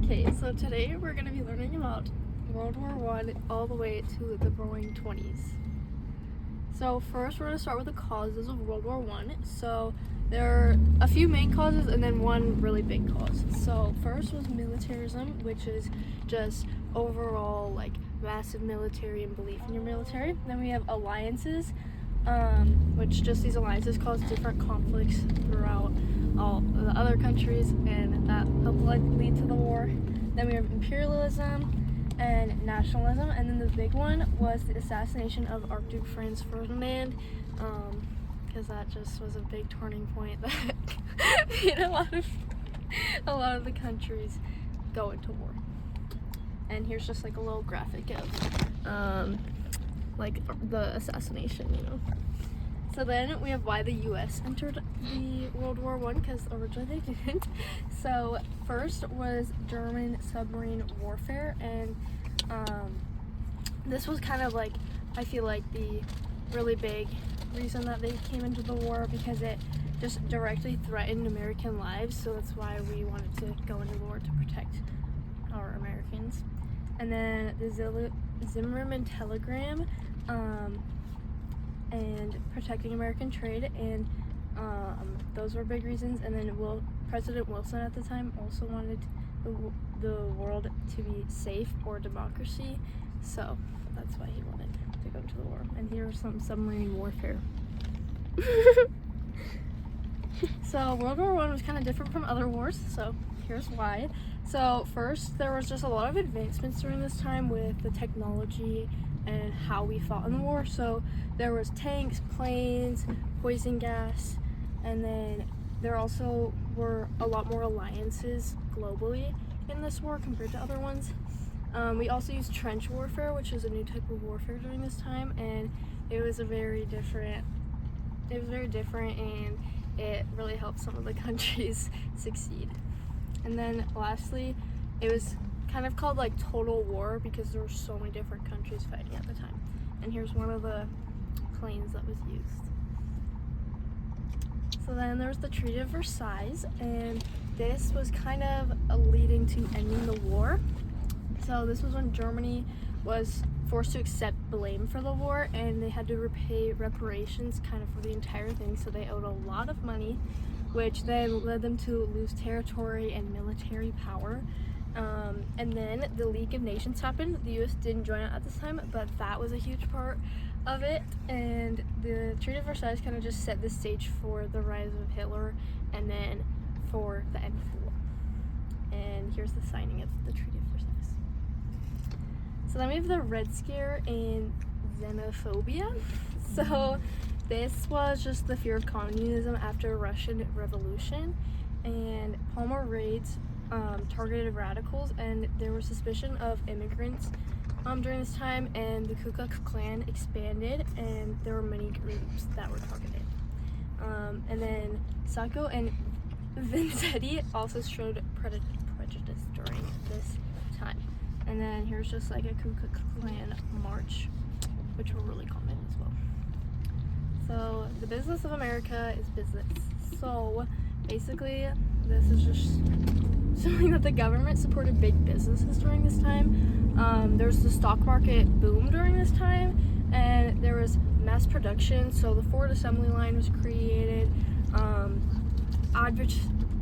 Okay, so today we're going to be learning about World War One all the way to the roaring 20s. So first we're going to start with the causes of World War One. So there are a few main causes and then one really big cause. So first was militarism, which is just overall like massive military and belief in your military. Then we have alliances, which just these alliances cause different conflicts throughout all the other countries, and that helped lead to the war. Then we have imperialism and nationalism, and then the big one was the assassination of Archduke Franz Ferdinand, because that just was a big turning point that made a lot of the countries go into war. And here's just like a little graphic of like the assassination, you know. So then we have why the U.S. entered the World War One, because originally they didn't. So first was German submarine warfare, and this was kind of like, I feel like, the really big reason that they came into the war, because it just directly threatened American lives. So that's why we wanted to go into the war, to protect our Americans. And then the Zimmerman telegram, and protecting American trade, and those were big reasons. And then President Wilson at the time also wanted the world to be safe, or democracy, so that's why he wanted to go to the war. And here's some submarine warfare. So World War One was kind of different from other wars, so here's why. So first, there was just a lot of advancements during this time with the technology and how we fought in the war. So there was tanks, planes, poison gas, and then there also were a lot more alliances globally in this war compared to other ones. We also used trench warfare, which is a new type of warfare during this time, and it was very different, and it really helped some of the countries succeed. And then lastly, it was kind of called like total war because there were so many different countries fighting at the time. And here's one of the planes that was used. So then there was the Treaty of Versailles, and this was kind of leading to ending the war. So this was when Germany was forced to accept blame for the war, and they had to repay reparations kind of for the entire thing. So they owed a lot of money, which then led them to lose territory and military power. And then the League of Nations happened. The U.S. didn't join it at this time, but that was a huge part of it. And the Treaty of Versailles kind of just set the stage for the rise of Hitler, and then for the end of the war. And here's the signing of the Treaty of Versailles. So then we have the Red Scare and xenophobia. So this was just the fear of communism after Russian Revolution, and Palmer raids targeted radicals, and there was suspicion of immigrants during this time, and the Ku Klux Klan expanded, and there were many groups that were targeted. And then Sacco and Vanzetti also showed prejudice during this time. And then here's just like a Ku Klux Klan march, which were really common as well. So the business of America is business. So basically, this is just showing that the government supported big businesses during this time. There was the stock market boom during this time, and there was mass production. So the Ford assembly line was created,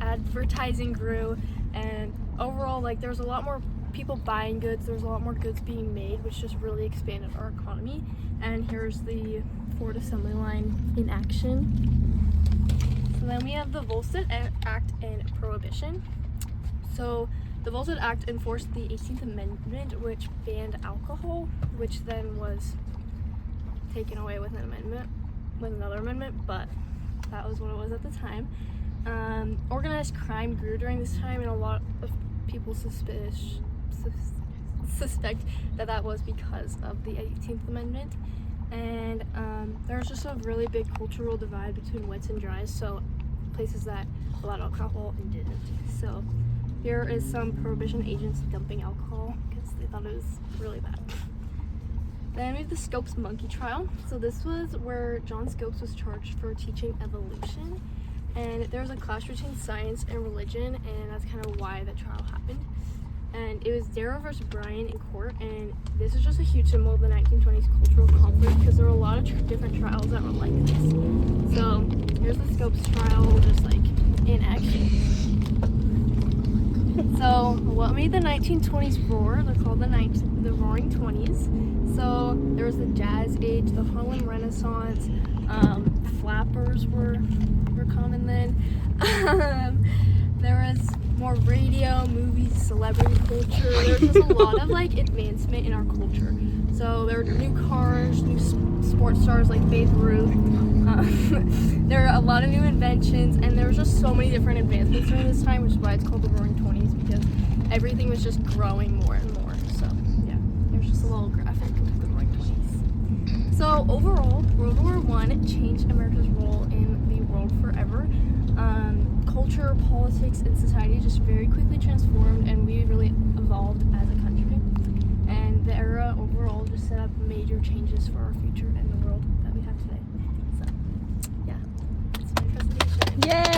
advertising grew, and overall, like, there was a lot more people buying goods, there was a lot more goods being made, which just really expanded our economy. And here's the Ford assembly line in action. So then we have the Volstead Act and Prohibition. So the Volstead Act enforced the 18th Amendment, which banned alcohol, which then was taken away with another amendment, but that was what it was at the time. Organized crime grew during this time, and a lot of people suspect that was because of the 18th Amendment. And there's just a really big cultural divide between wets and dries, so places that allowed alcohol and didn't. So here is some prohibition agents dumping alcohol because they thought it was really bad. Then we have the Scopes monkey trial. So this was where John Scopes was charged for teaching evolution, and there was a clash between science and religion, and that's kind of why the trial happened. and it was Darrow versus Bryan in court, and this is just a huge symbol of the 1920s cultural conflict because there were a lot of different trials that were like this. So here's the Scopes trial, just like in action. So what made the 1920s roar? They're called the Roaring 20s. So there was the Jazz Age, the Harlem Renaissance, flappers were common then. There was more radio, movies, celebrity culture. There was just a lot of like advancement in our culture. So there were new cars, new sports stars like Babe Ruth. There were a lot of new inventions, and there was just so many different advancements during this time, which is why it's called the Roaring 20s, because everything was just growing more and more. So yeah, there's just a little graphic of the Roaring 20s. So overall, World War I changed America's role in the world forever. Culture, politics, and society just very quickly transformed, and we really evolved as a country. And the era overall just set up major changes for our future and the world that we have today. So, yeah, that's my presentation. Yay!